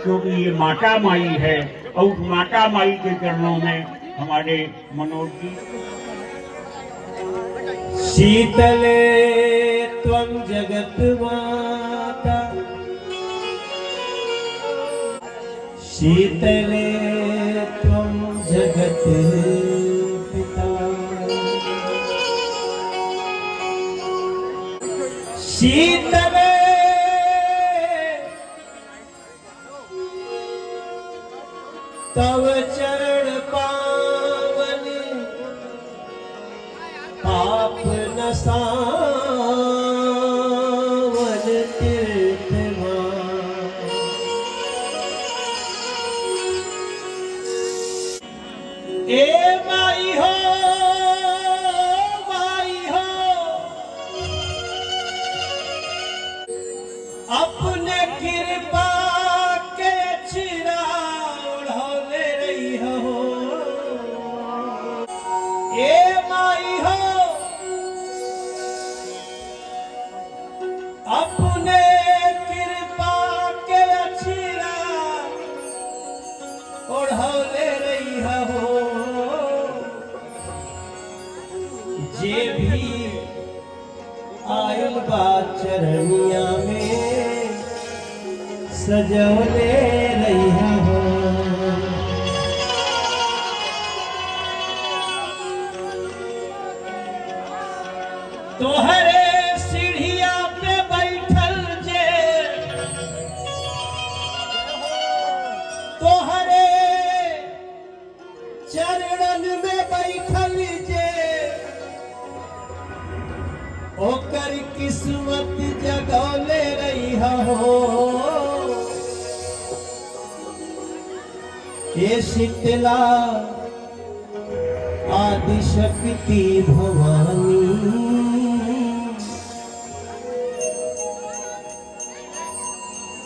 क्योंकि ये माता माई है और उस माता माई के चरणों में हमारे मनोज जी। शीतले त्वं जगत माता, शीतले त्वं जगत पिता, शीतले तव चरण पावन, पाप नसावन तीर्थवान। ए माई हो अपने कृपा के चिरा ओढ़ौले रही हो। ए माई हो अपने कृपा के चिरा ओढ़ौले रही हो। जे भी आयल बा चरनिया में सजौले रही हो। तोहरे सीढ़िया पे बैठल जे, तोहरे चरणन में बैठल जे, ओकर किस्मत जगौले रही हो। ये शीतला आदिशक्ति भवानी,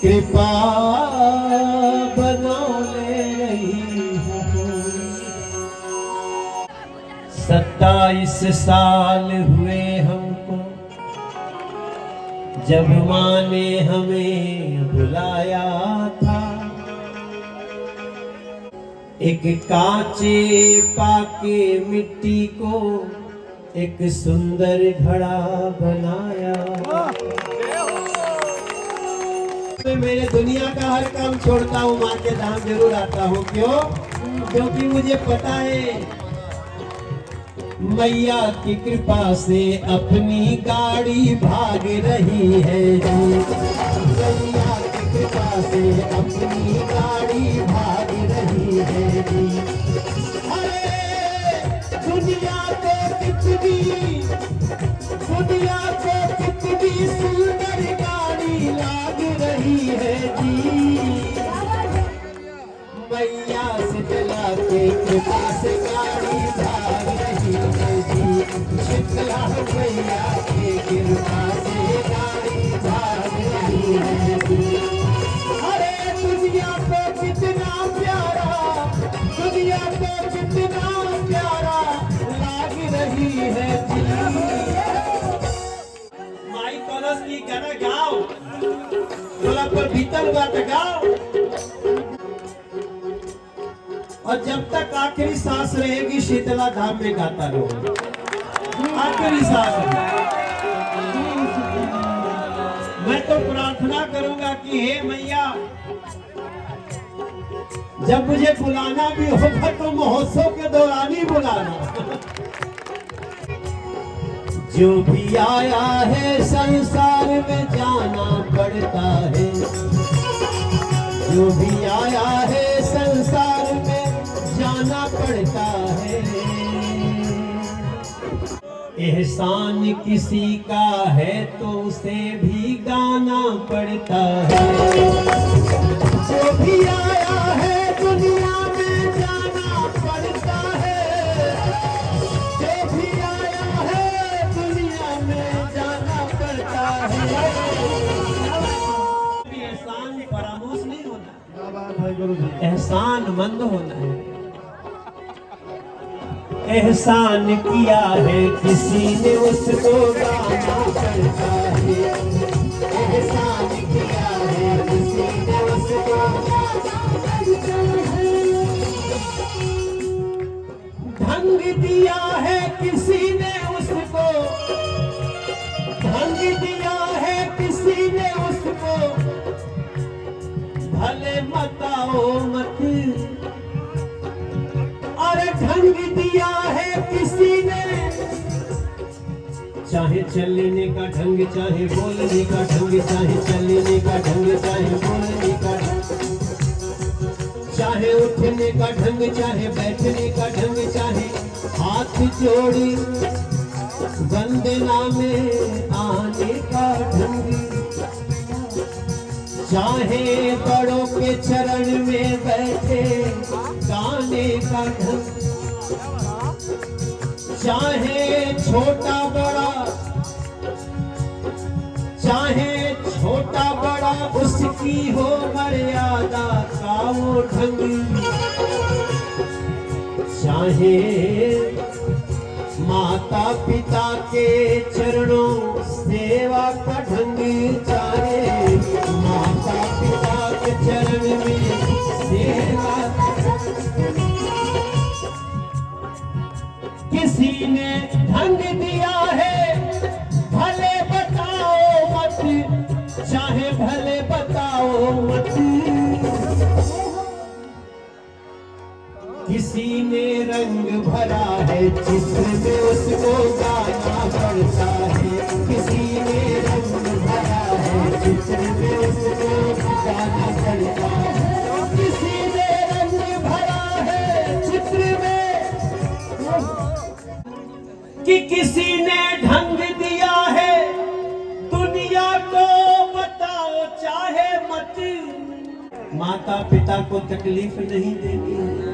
कृपा बनौले रही हो। 27 साल हुए हमको जब माँ ने हमें बुलाया था। एक कांचे पाके मिट्टी को एक सुंदर घड़ा बनाया। मैं मेरे दुनिया का हर काम छोड़ता हूँ, माँ के धाम जरूर आता हूँ। क्यों? क्योंकि मुझे पता है मैया की कृपा से अपनी गाड़ी भाग रही है। मैया की कृपा से अपनी गाड़ी भाग रही है। अरे दुनिया को कितनी सुंदर गाड़ी लाग रही है जी। मैया से चला के कृपा से गाड़ी भाग रही है जी। शीतला मैया के कृपा से गाड़ी भाग रही है जी। अरे दुनिया को कितना प्यारा, दुनिया को कितना प्यारा लाग रही है जी। माई कलश की गाना गाओ, तोला पर भीतर बात गाओ। और जब तक आखिरी सांस रहेगी शीतला धाम में गाता रहो। आखिरी सांस मैं तो प्रार्थना करूंगा कि हे मैया, जब मुझे बुलाना भी होगा तो महोत्सव के दौरान ही बुलाना। जो भी आया है संसार में जाना पड़ता है। जो भी आया है संसार में जाना पड़ता है। एहसान किसी का है तो उसे भी गाना पड़ता है। जो भी आया है दुनिया में जाना पड़ता है। जो भी आया है दुनिया में जाना पड़ता है। एहसान फरामोश नहीं होना, एहसान मंद होना है। एहसान किया है किसी ने उसको गाना पड़ता है। एहसान किया है किसी ने उसको गाना पड़ता है। ढंग दिया है किसी ने उसको, ढंग दिया है किसी ने उसको, भले बताओ मत। अरे ढंग दिया है किसी ने, चाहे चलने का ढंग, चाहे बोलने का ढंग, चाहे चलने का ढंग, चाहे बोलने का ढंग, चाहे उठने का ढंग, चाहे बैठने का ढंग, चाहे हाथ जोड़ी वंदना में आने का ढंग, चाहे बड़ों के चरण में बैठे गाने का ढंग, चाहे छोटा बड़ा, चाहे छोटा बड़ा उसकी हो मर्यादा का वो ढंग, चाहे माता पिता के चरणों सेवा का ढंग, चाहे माता पिता के चरण में सेवा का ढंग। किसी ने ढंग दिया है भले बताओ मत, चाहे भले बताओ मत। किसी ने रंग भरा है चित्र में उसको गाना पड़ता है। किसी ने रंग भरा है चित्र में उसको गाना पड़ता है। किसी ने रंग भरा है चित्र में, कि किसी ने ढंग दिया है दुनिया को बताओ चाहे मत। माता पिता को तकलीफ नहीं देनी है।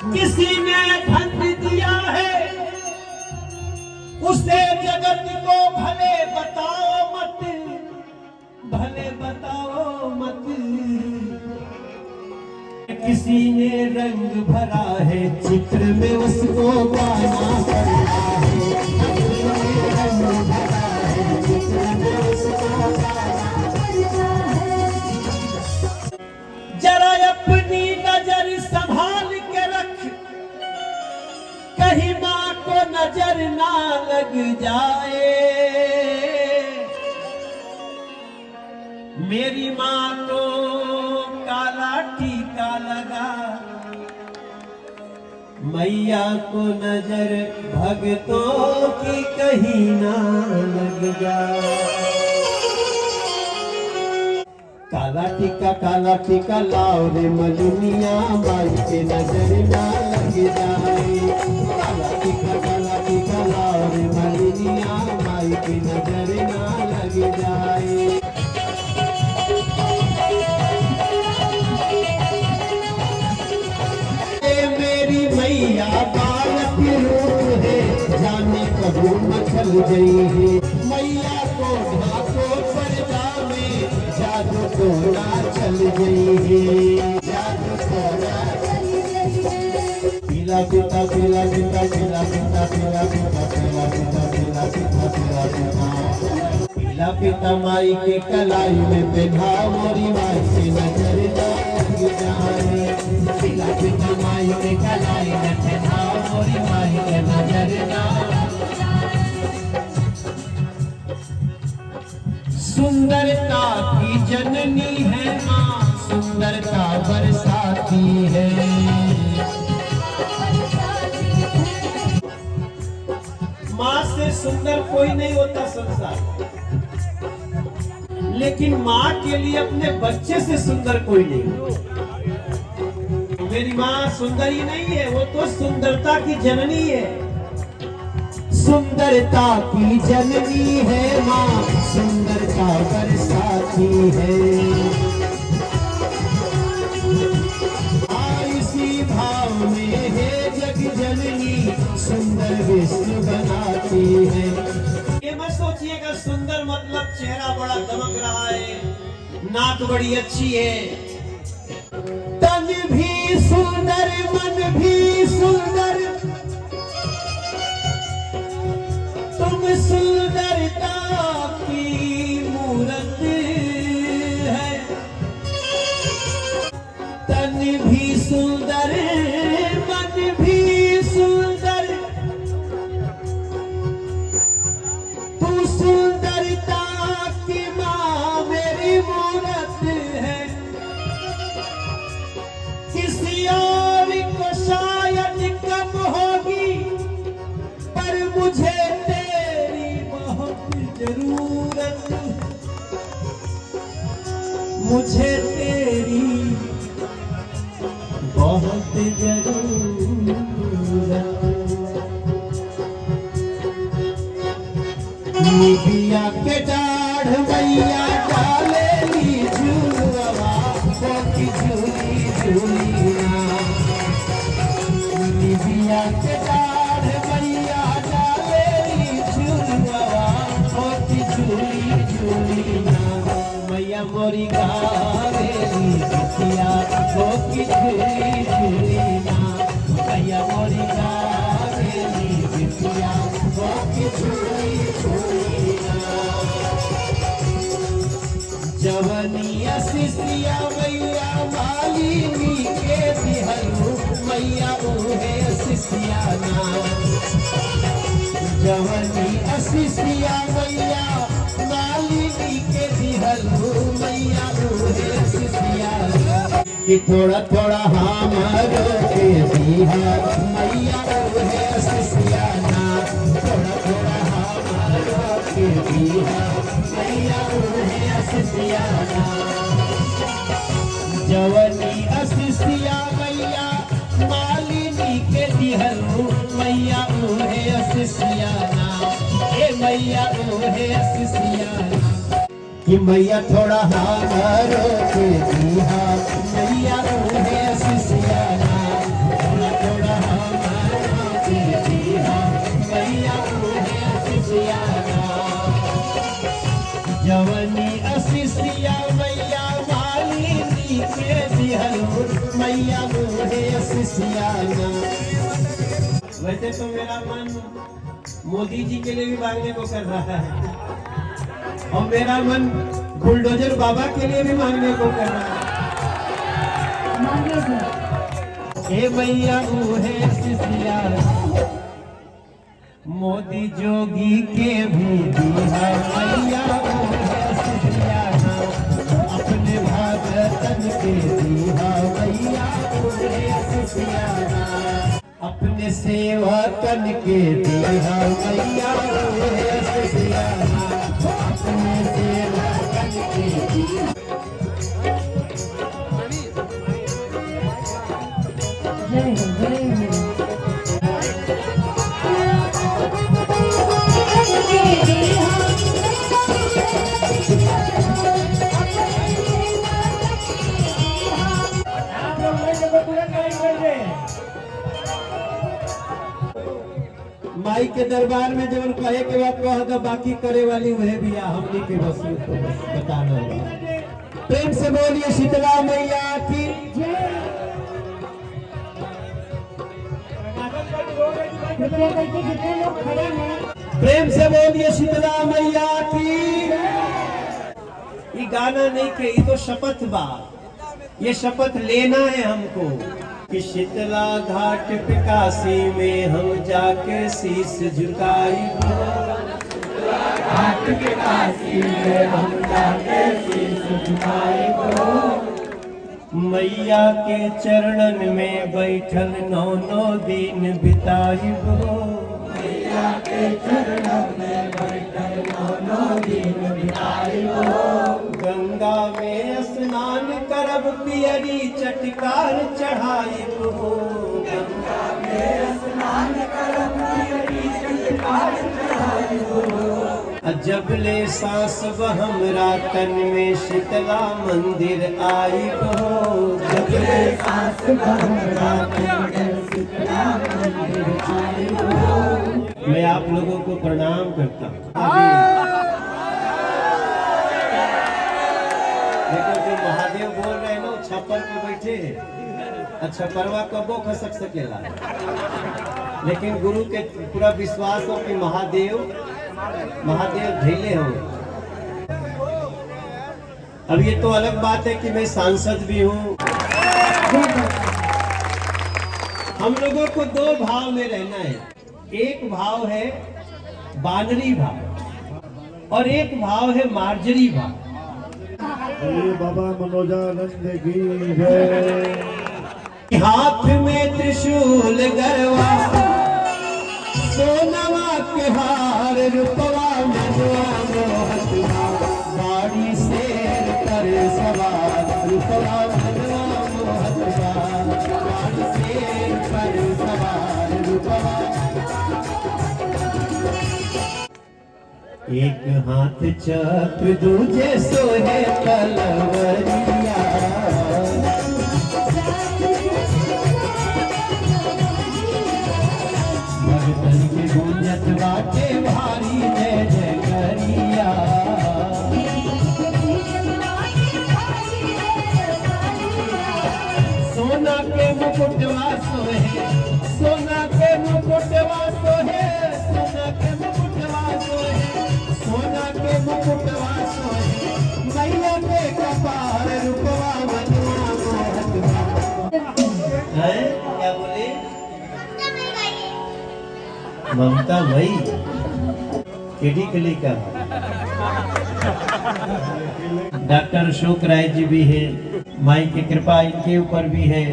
किसी ने ढंग दिया है उसे जगत को भले बताओ मत, भले बताओ मत। किसी ने रंग भरा है चित्र में उसको गाना पड़ता है। किसी ने रंग भरा है चित्र में उसको गाना पड़ता है। जरा अपनी नजर संभाल के रख, कहीं माँ को नजर ना लग जाए। मेरी माँ को काला टीका लगा, मैया को नजर भक्तों की कहीं ना लग जाए। काला टीका लाओ रे मलुनिया, माई के नजर ना लग जाए। काला टीका लाओ रे मलुनिया, माई की नजर ना लग जाए। मेरी मैया बालक रूप है, जाने कबू मचल गई है। मैया को ढाको पर्दा में, जादू टोना चल गई है। जादू टोना चल गई है। पीला पिता पीला पिता पीला पिता पीला पिता पीला पिता पीला पिता पीला पिता पीला पिता माई के कलाई में बैठा, मोरी माई की नजर ना लग जाए। पीला पिता माई के कलाई में बैठा, मोरी माई के नजर ना लग जाए। सुंदरता की जननी है माँ, सुंदरता बरसाती है। माँ से सुंदर कोई नहीं होता संसार, लेकिन माँ के लिए अपने बच्चे से सुंदर कोई नहीं। मेरी माँ सुंदर ही नहीं है, वो तो सुंदरता की जननी है। सुंदरता की जननी है माँ, सुंदरता बरसाती है। इसी भाव में है जग जननी, सुंदर विश्व बनाती है। ये मत सोचिएगा सुंदर मतलब चेहरा बड़ा दमक रहा है, नाक बड़ी अच्छी है। तन भी सुंदर, मन भी सुंदर, मुझे तेरी बहुत जरूरत। निबिया के डाढ़ मैया डाले ली झूलवा की झूली झूलिया। निबिया के डाढ़ मैया डाले ली झूलवा की झूली झूलिया। मैया मोरी गावेली बिटिया की झूली झूलिया। मैया मोरी गावेली बिटिया की झूली झूलिया। जवनिया शिष्या मैया मालिनी के दिहलू मैया उहे शिष्याना। जवनिया शिष्या मैया मालिनी के दिहलू मैया उहे शिष्याना। कि थोड़ा थोड़ा हमरो के दिहा मैया उहे शिष्याना। थोड़ा थोड़ा हमरो के दिहा मैया उहे शिष्याना। जवनी अशिष्या मैया मालिनी के दिहलू मैया उहे शिष्याना। ए मैया उहे शिष्याना। कि मैया थोड़ा हमरो के दिहा मैया उहे शिष्याना। थोड़ा थोड़ा हमरो के दिहा मैया उहे शिष्याना। जवनी अशिष्या मैया मालिनी के दिहलू मैया उहे शिष्याना। वैसे तो मेरा मन मोदी जी के लिए भी मांगने को कर रहा है और मेरा मन बुलडोजर बाबा के लिए भी मांगने को कर रहा है। हे मैया उहे शिष्याना। मोदी जोगी के भी दिहा मैया उहे शिष्याना। अपने भगतन के दिहा मैया उहे शिष्याना। अपने सेवकन के दिहा मैया उहे शिष्याना। अपने सेवकन के दिहा। जय हो जय हो। माई के दरबार में जब कहे के बाद कह बाकी करे वाली वह भी हमनी के बस बताना होगा। प्रेम से बोलिए शीतला मैया की जय। प्रेम से बोलिए शीतला मैया की। ये गाना नहीं के ये तो शपथ बा। ये शपथ लेना है हमको कि शीतला घाट पे काशी में हम जाके शीश झुकाई। घाट पे काशी में हम जाके शीश झुकाई। मैया के चरणन में बैठल 9 दिन बिताई। मैया के चरणन में बैठल 9 दिन बिताई। गंगा में स्नान करब पियरी चटकार चढ़ाई। गंगा में स्नान करब पियरी चटकार चढ़ाई। जब ले सांस हमरा तन में शीतला मंदिर आई। जब ले सांस हमरा तन में शीतला मंदिर आई। मैं आप लोगों को प्रणाम करता हूँ। देखो जो महादेव बोल रहे हैं ना छप्पर पे बैठे अच्छा परवा कबो खसक सकेला। लेकिन गुरु के पूरा विश्वास हो कि महादेव धैले हो। अब ये तो अलग बात है कि मैं सांसद भी हूँ। हम लोगों को 2 भाव में रहना है। एक भाव है बानरी भाव और एक भाव है मार्जरी भाव। बाबा मनोजानंद की जय। हाथ में त्रिशूल गरवा सोनवा के हार रूपवा मनवा मोहतवा बाड़ी शेर कर सवार। रूपवा मनवा मोहतवा गाड़ी शेर पर सवार रूपवा। एक हाथ चक्र दूजे सोहे तलवरिया भगतन के गूंजत बाटे भारी जय जय करिया। सोना के मुकुटवा सोहे सोना के मुकुटवा सोहे सोना के मुकुटवा सोहे सोना के मुकुटवा सोहे मैया के कपार रूपवा मनवा मोहतवा। हैं क्या बोले? ममता मई केडी कली का डॉक्टर अशोक राय जी भी है, माई की कृपा इनके ऊपर भी है।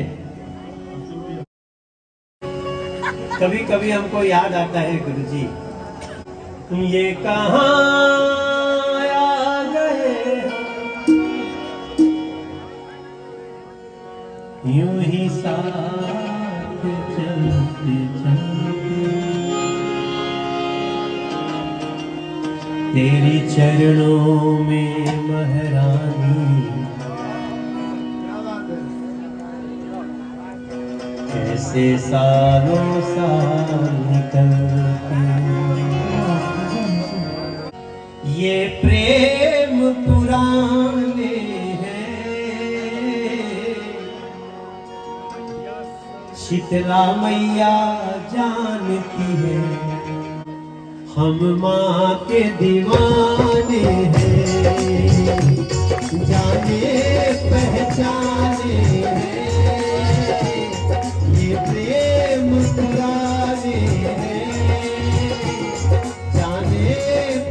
कभी कभी हमको याद आता है गुरुजी ये कहाँ आ गए यूं ही साथ चलते चलते तेरी चरणों में महारानी कैसे सालों साल निकलते। ये प्रेम पुराने हैं शीतला मैया जानती है हम माँ के दीवाने हैं जाने पहचाने हैं ये प्रेम पुराने हैं जाने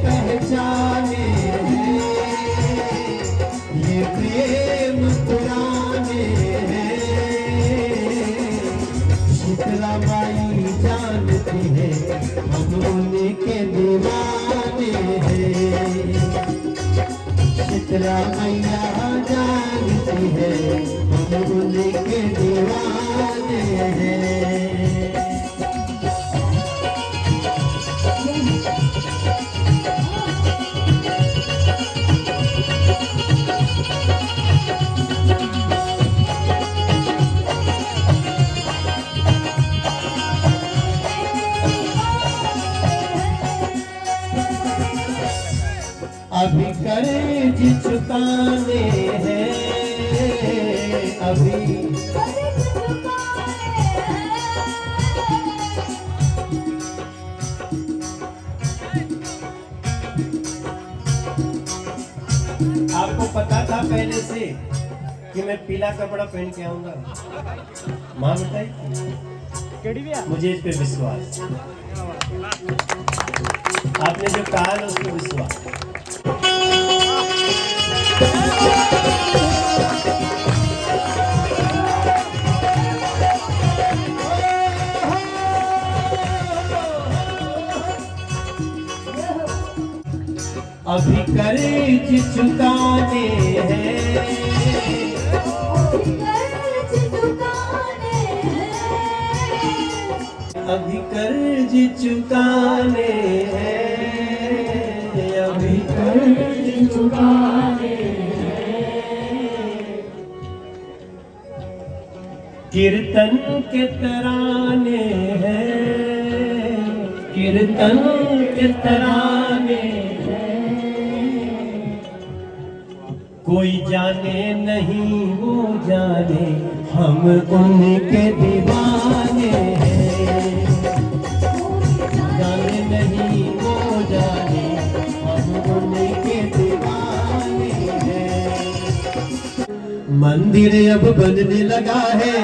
पहचाने हैं ये प्रेम पुराने हैं शीतला माई जानती है हम उनके दीवाने हैं शीतला मैया जानती है हम उनके दीवाने हैं। अभी कर्ज चुकाने हैं अभी आपको पता था पहले से कि मैं पीला कपड़ा पहन के आऊंगा? माँ बताई मुझे इस पे विश्वास आपने जो कहा ना उस पर विश्वास। अभी कर्ज चुकाने हैं अभी कर्ज चुकाने हैं अभी कर्ज चुकाने हैं कीर्तन के तराने हैं कीर्तन के तराने कोई जाने नहीं वो जाने हम उनके दीवाने हैं जाने नहीं वो जाने हम उनके दीवाने हैं। मंदिर अब बनने लगा है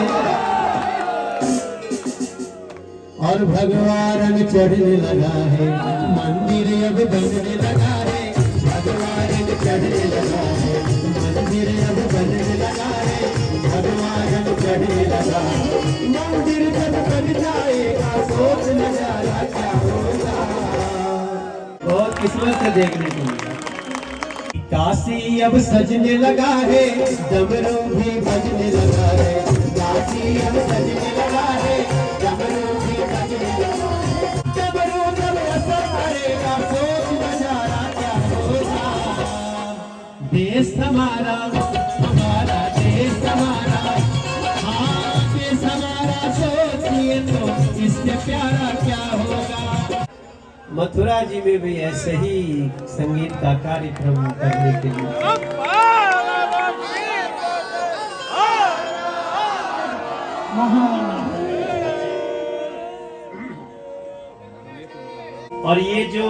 और भगवान रंग चढ़ने लगा है मंदिर अब बनने लगा है भगवान रंग चढ़ने लगा है मंदिर अब बनने लगा है भगवान रंग चढ़ने लगा मंदिर जब बन जाएगा सोच नजारा क्या होगा बहुत किस्मत से देखने को मिला। काशी अब सजने लगा है, डमरू भी बजने लगा है। काशी अब सजने लगा है, डमरू भी बजने लगा है। डमरू जब असर करेगा, सोच नजारा क्या होगा। देश हमारा, हमारा देश हमारा, हाँ देश हमारा, सोचिए तो इससे प्यारा क्या होगा। मथुरा जी में भी ऐसे ही संगीत का कार्यक्रम करने के लिए और ये जो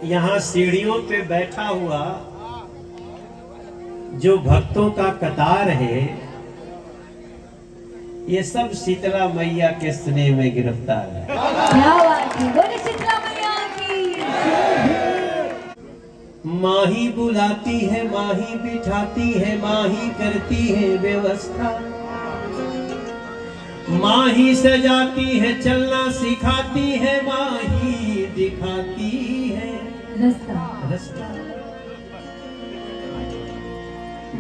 यहाँ सीढ़ियों पे बैठा हुआ जो भक्तों का कतार है, ये सब शीतला मैया के स्नेह में गिरफ्तार है। क्या बात है, बोले शीतला मैया की। माही बुलाती है, माही बिठाती है, माही करती है व्यवस्था, माही सजाती है, चलना सिखाती है, माही दिखाती है रास्ता।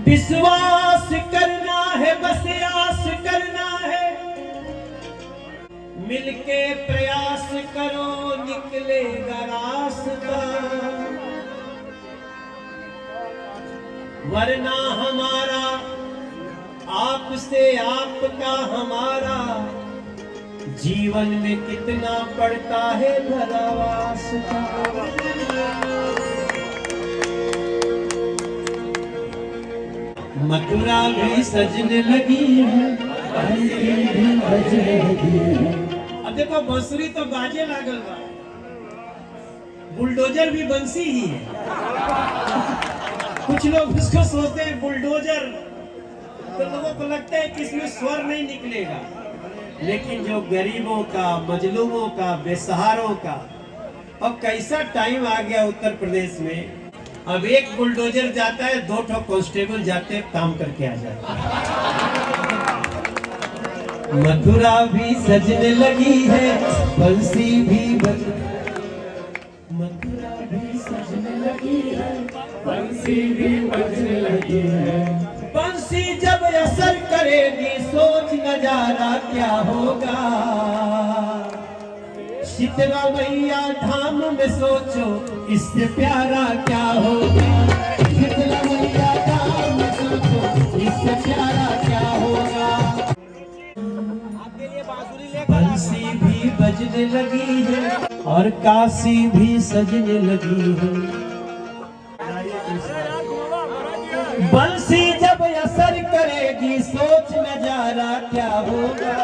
विश्वास करना है, बस आस करना है, मिलके प्रयास करो निकलेगा रास्ता, वरना हमारा आपसे आपका हमारा जीवन में कितना पड़ता है भला वास्ता। मथुरा भी सजने लगी है, बंसी भी बजने लगी है। अब देखो बांसुरी तो बाजे लागल बा, बुलडोजर भी बंसी ही है। कुछ लोग उसको सोचते हैं बुलडोजर, तो लोगों को लगता है कि इसमें स्वर नहीं निकलेगा, लेकिन जो गरीबों का, मजलूमों का, बेसहारों का, अब कैसा टाइम आ गया उत्तर प्रदेश में, अब एक बुलडोजर जाता है, 2 ठो कांस्टेबल जाते हैं, काम करके आ जाते हैं। मथुरा भी सजने लगी है, बंसी भी मथुरा भी सजने लगी है, बंसी भी बजने लगी है। बंसी जब असर करेगी, सोच नजारा क्या होगा। शीतला मैया धाम में सोचो, इससे प्यारा क्या होगा। शीतला मैया धाम में सोचो, इससे प्यारा क्या होगा। बंसी भी बजने लगी है और काशी भी सजने लगी है। बंसी जब असर करेगी, सोच नजारा क्या होगा।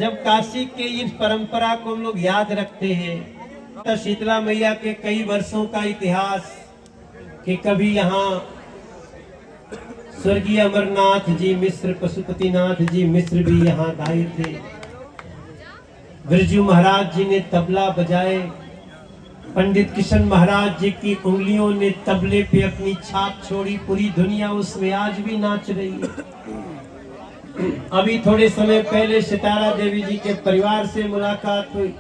जब काशी के इस परंपरा को हम लोग याद रखते हैं, तो शीतला मैया के कई वर्षों का इतिहास कि कभी यहाँ स्वर्गीय अमरनाथ जी मिश्र, पशुपतिनाथ जी मिश्र भी यहाँ गाए थे। बिरजू महाराज जी ने तबला बजाए, पंडित किशन महाराज जी की उंगलियों ने तबले पे अपनी छाप छोड़ी, पूरी दुनिया उसमें आज भी नाच रही है। अभी थोड़े समय पहले सितारा देवी जी के परिवार से मुलाकात हुई।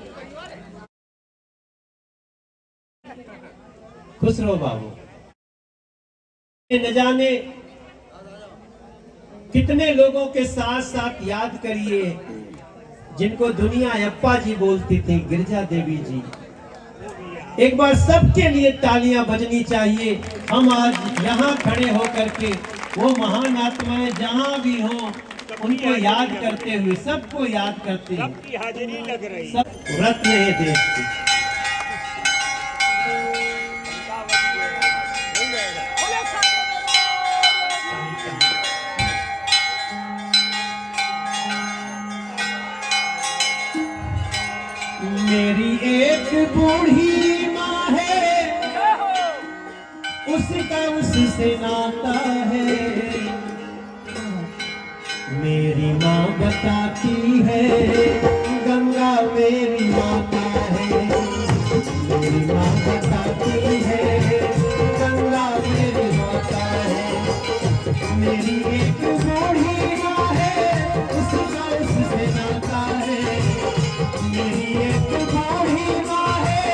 खुश रहो बाबू। न जाने कितने लोगों के साथ साथ याद करिए जिनको दुनिया अप्पा जी बोलती थी, गिरजा देवी जी। एक बार सबके लिए तालियां बजनी चाहिए। हम आज यहाँ खड़े होकर के वो महान आत्माएं जहाँ भी हों उनको याद करते हुए, सबको याद करते हैं। सबकी हाजिरी लग रही, सब रत्न है देश की। मेरी एक बूढ़ी माँ है, उसका उससे नाता है। मेरी माँ बताती है, गंगा मेरी माता है। मेरी माँ बताती है, गंगा मेरी माता है। मेरी एक बूढ़ी माँ है, उसका उससे नाता है। मेरी एक बूढ़ी माँ है,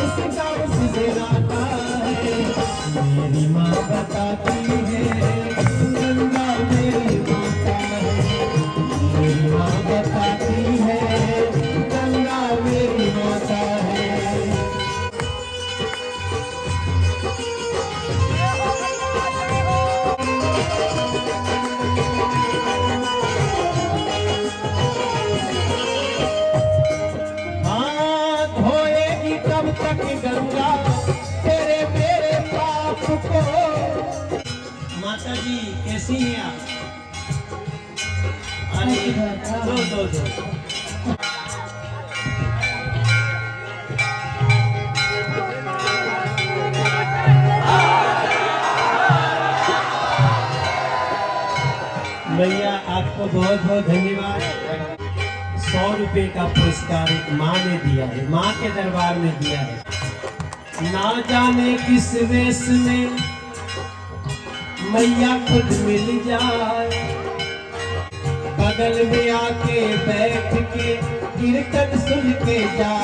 उसका उससे नाता है। जी कैसी हैं आप? अरे दो भैया आपको बहुत बहुत धन्यवाद। 100 रुपए का पुरस्कार एक माँ ने दिया है, माँ के दरबार में दिया है। ना जाने किस वेश में मैया खुद मिल जाए, बगल में आके बैठ के कीर्तन सुन के जा।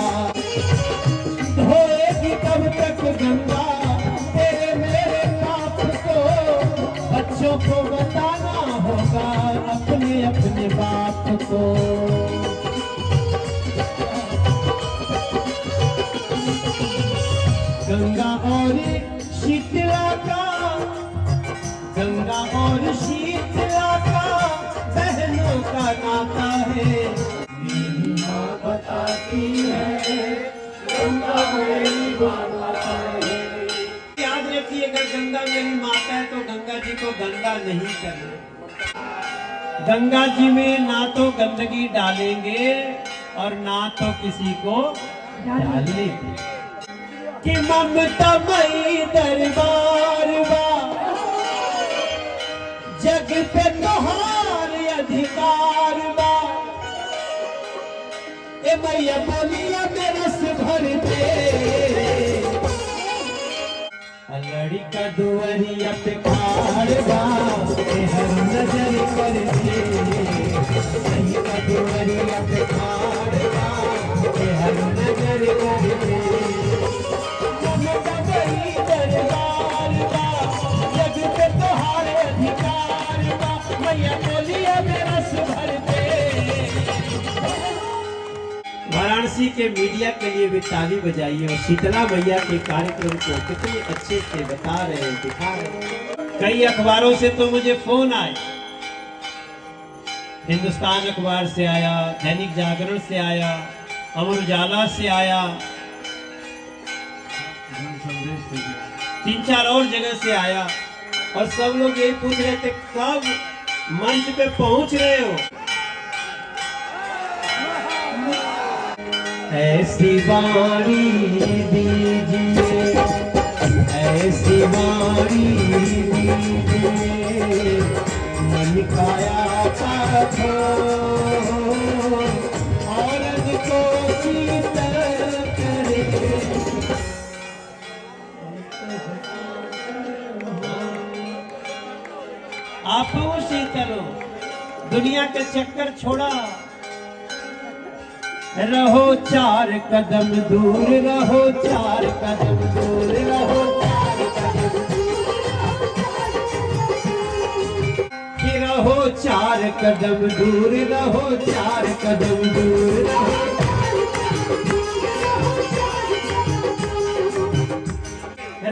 धोएगी कब तक गंगा तेरे मेरे पाप को, बच्चों को बताना होगा अपने अपने बाप को। गंगा और शीतला का, गंगा और शीतला का बहनों का नाता है। मेरी माँ बताती है, गंगा मेरी माँ बताती है। याद रखिए, अगर गंगा मेरी माता है तो गंगा जी को गंदा नहीं करना। गंगा जी में ना तो गंदगी डालेंगे और ना तो किसी को डालने देंगे। कि ममता मई दरबार बा, जग पे तोहार अधिकार बा। ए मैया बोलिया मेरे से भर दे, लड़का दुआरिया पे खाड़ बा, हर नजर कर दे। लड़का दुआरिया पे खाड़ बा, हर नजर कर दे। दरबार बा, जग पे तोहार अधिकार बा, मैया बोलिया मेरा सुभर दे। वाराणसी के मीडिया के लिए भी ताली बजाइए और शीतला मैया के कार्यक्रम को कितने अच्छे से बता रहे हैं, दिखा रहे हैं। कई अखबारों से तो मुझे फोन आए, हिंदुस्तान अखबार से आया, दैनिक जागरण से आया, अमर उजाला से आया, 3-4 और जगह से आया, और सब लोग यही पूछ रहे थे कब मंच पे पहुंच रहे हो। ऐसी वाणी दीजिए, ऐसी वाणी दीजिए, मन काया पाथो औरत को शीतल करे। आप शीतल हो, दुनिया के चक्कर छोड़ा, रहो 4 कदम दूर, रहो 4 कदम दूर, रहो 4 कदम दूर। कि रहो 4 कदम दूर, रहो 4 कदम दूर, रहो।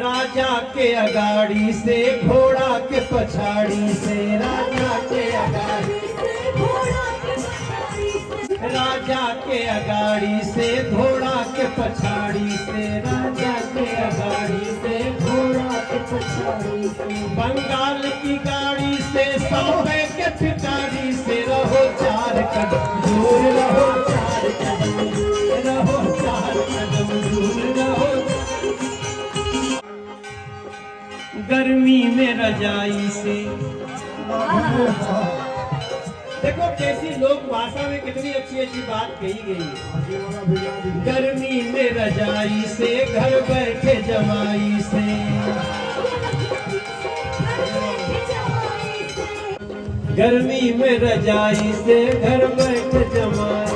राजा के अगाड़ी से घोड़ा के पछाड़ी से, राजा के अगाड़ी से घोड़ा के पछाड़ी से, राजा के अगाड़ी से घोड़ा के पछाड़ी से, राजा के अगाड़ी से घोड़ा के पछाड़ी से। बंगाल की गाड़ी से सौवे के पिटारी से, रहो 4 कदम दूर, रहो 4 कदम दूर, रहो 4 कदम दूर, रहो। गर्मी में रजाई से, देखो कैसी लोक भाषा में कितनी अच्छी अच्छी बात कही गई है। गर्मी में रजाई से, घर बैठे जमाई से, गर्मी में रजाई से, घर बैठे जमाई,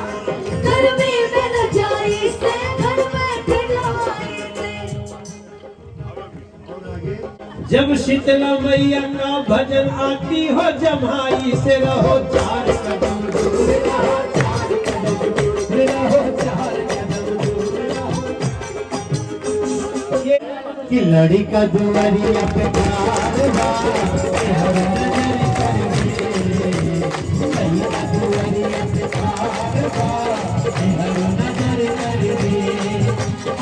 गर्मी में रजाई से, घर बैठे जमाई से। जब शीतला मैया का भजन आती हो जमाई से, रहो 4 कदम दूर, रहो 4 कदम दूर, रहो 4 कदम दूर, रहो। कि लड़का दुआरिया पे खाड़ बा, हर नजर कर दे। लड़का दुआरिया पे खाड़ बा, हर नजर कर दे।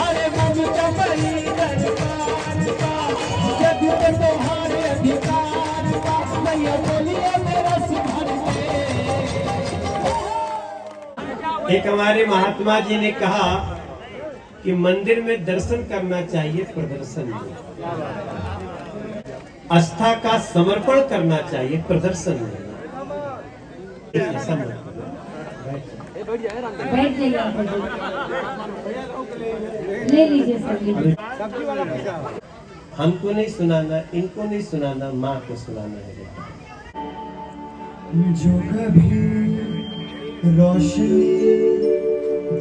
अरे ममता मई दरबार बा, जग पे तोहार अधिकार बा। एक हमारे महात्मा जी ने कहा कि मंदिर में दर्शन करना चाहिए, प्रदर्शन नहीं। आस्था का समर्पण करना चाहिए, प्रदर्शन नहीं। बैठ जाइए आप लोग। ले लीजिए सर, लीजिए। हमको नहीं सुनाना, इनको नहीं सुनाना, माँ को सुनाना है। जो कभी रोशनी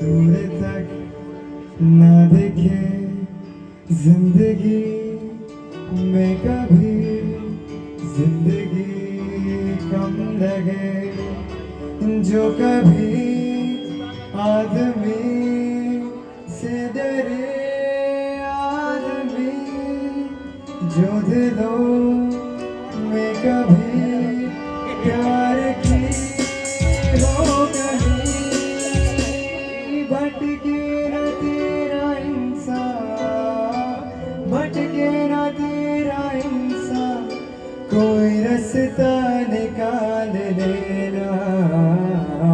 दूर तक न देखे, जिंदगी में कभी जिंदगी कम लगे, जो कभी आदमी से डरे, आदमी जो दिलों में कभी प्यार की हो गई, भटके न तेरा इंसान, भटके न तेरा इंसान, कोई रास्ता निकाल लेना,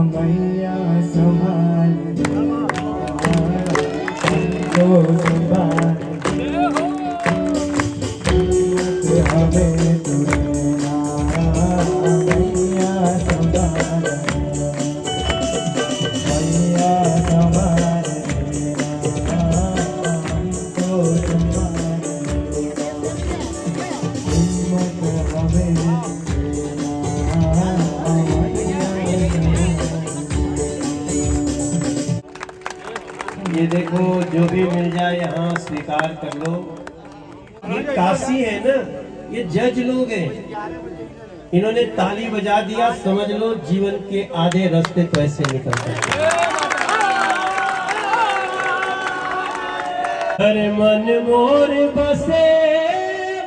मैया संभाल लेना, तो संभाल हमें तू लेना, मैया संभाल लेना, मैया संभाल लेना, तो संभाल लेना, हिम्मत हमें ये देखो, जो भी मिल जाए यहाँ स्वीकार कर लो। ये काशी है ना, ये जज लोग हैं, इन्होंने ताली बजा दिया, समझ लो जीवन के आधे रास्ते तो ऐसे निकल सकते। हर मन मोर बसे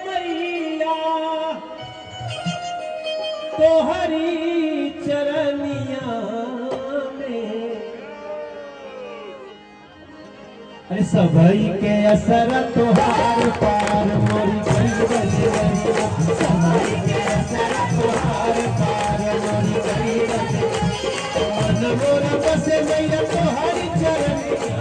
मैया, तो हरी चरनिया में, अरे सभई के असर तोहार पार मोरी गई, सभई के असर तोहार पार मोरी गई, मन मोर बसे मैया तोहारी चरनिया,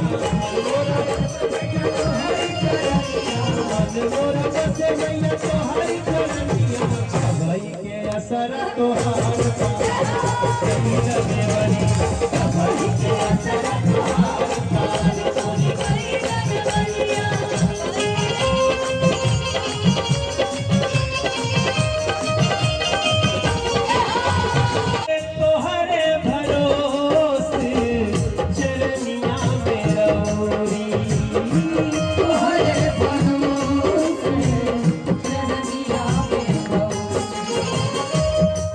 मन मोर बसे मैया तोहारी चरनिया, सभई के असर तोहार पार मोरी गई, सभई के असर तोहार पार मोरी गई। तोहरे भरोसे चरनिया में रौरी, तोहरे भरोसे चरनिया में रौरी,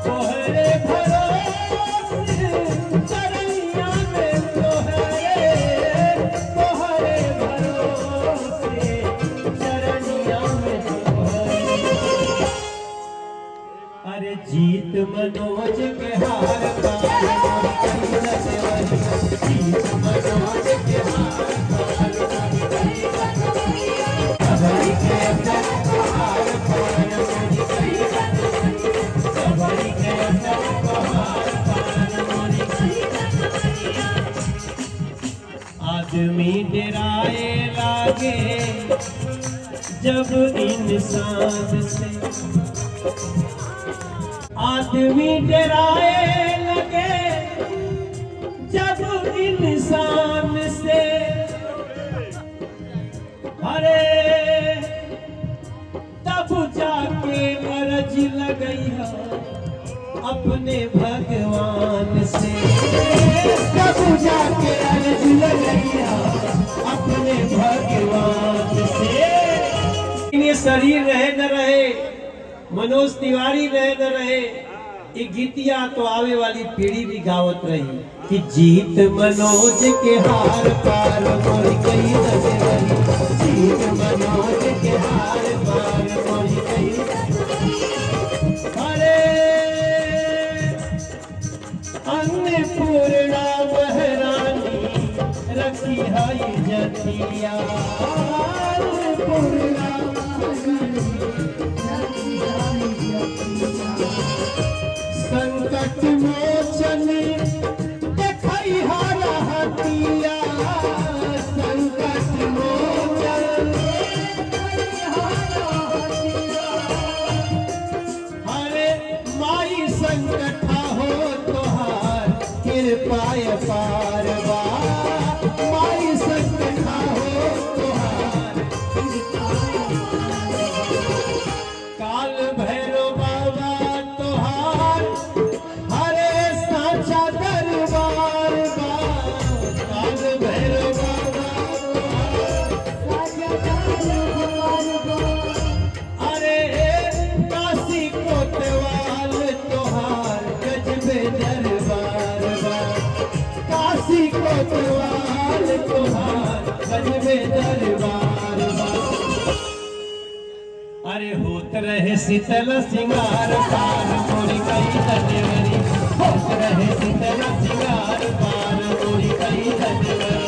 तोहरे भरोसे चरनिया में, तोहरे भरोसे चरनिया में तोहरे। अरे जीत मनोज के हार पार मोरी गई नटवरी, जीत मनोज के हार पार मोरी गई नटवरी, सभई के असर तोहार पार मोरी गई नटवरी, सभई के असर तोहार पार मोरी गई नटवरी। आदमी डराए लागे जब इंसान से, आदमी डराए लगे जब इंसान से, अरे तब जाके अर्ज लगई है अपने भगवान से, तब जाके अर्ज लगई है अपने भगवान से। ये शरीर रहे न रहे, मनोज तिवारी रहे न रहे, ये गीतिया तो आवे वाली पीढ़ी भी गावत रही कि जीत मनोज के हार पार मोरी गई नटवरी, जीत मनोज के हार पार मोरी गई नटवरी। अरे अन्नपूर्णा महारानी रखी है जतिया, अन्नपूर्णा संकट मोचन देखई हारा कृपाय पार बा माई संकटा हो तुहार काल भैरव बाबा तुहार हरे साचा दरबार बा काल भैरव बाबा अरे काशी कोतवाल तुहार गजबे दरबार बा काशी कोतवाल तुहार गजबे दरबार बा अरे होत रहे शीतल सिंगार पार मोरी कई धन्यवरी होत रहे शीतल सिंगार पार मोरी कई धन्यवरी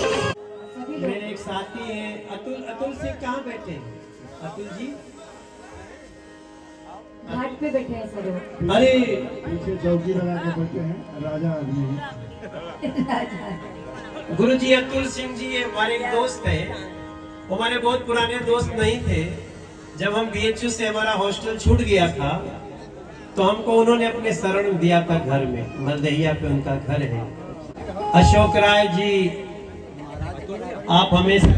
मेरे एक साथी हैं अतुल सिंह कहाँ बैठे हैं? अतुल जी घाट पे बैठे हैं सर वो। अरे पीछे चौकी लगा के बैठे हैं, राजा आदमी हैं। गुरुजी अतुल सिंह जी ये हमारे एक दोस्त है, वो हमारे बहुत पुराने दोस्त नहीं थे। जब हम बीएचयू से हमारा हॉस्टल छूट गया था तो हमको उन्होंने अपने शरण दिया था घर में, मलदहिया पे उनका घर है। अशोक राय जी आप हमेशा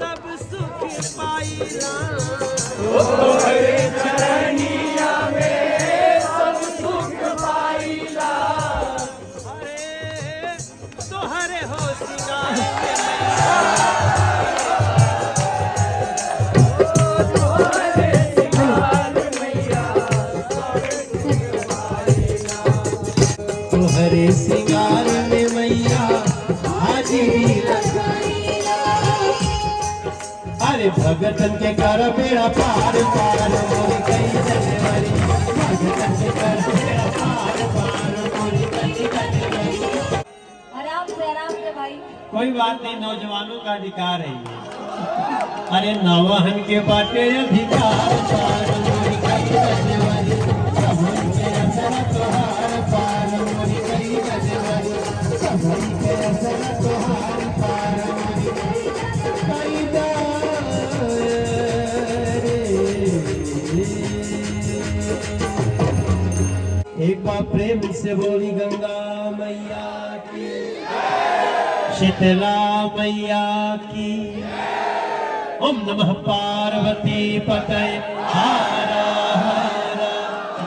सब सुख पाइला चरनिया में सब सुख पाइला अरे तोहरे हो सिंगार तोहरे सिंगार में मैया हाजिरी अरे भगतन के कर बेड़ा पार पार मोरी कई जनवरी भगतन के कर बेड़ा पार पार मोरी कई जनवरी आराम से भाई। कोई बात नहीं, नौजवानों का अधिकार है ये। अरे नौवहन के बाटे अधिकार पार मोरी कई जनवरी सबन के असर तोहार पार मोरी कई जनवरी सबन के असर तोहार पार मोरी कई एक बार प्रेम से बोली गंगा मैया की शीतला मैया की ओम नमः पार्वती पतये हर हर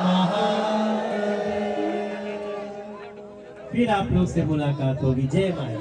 महादेव। फिर आप लोग से मुलाकात होगी। जय माता।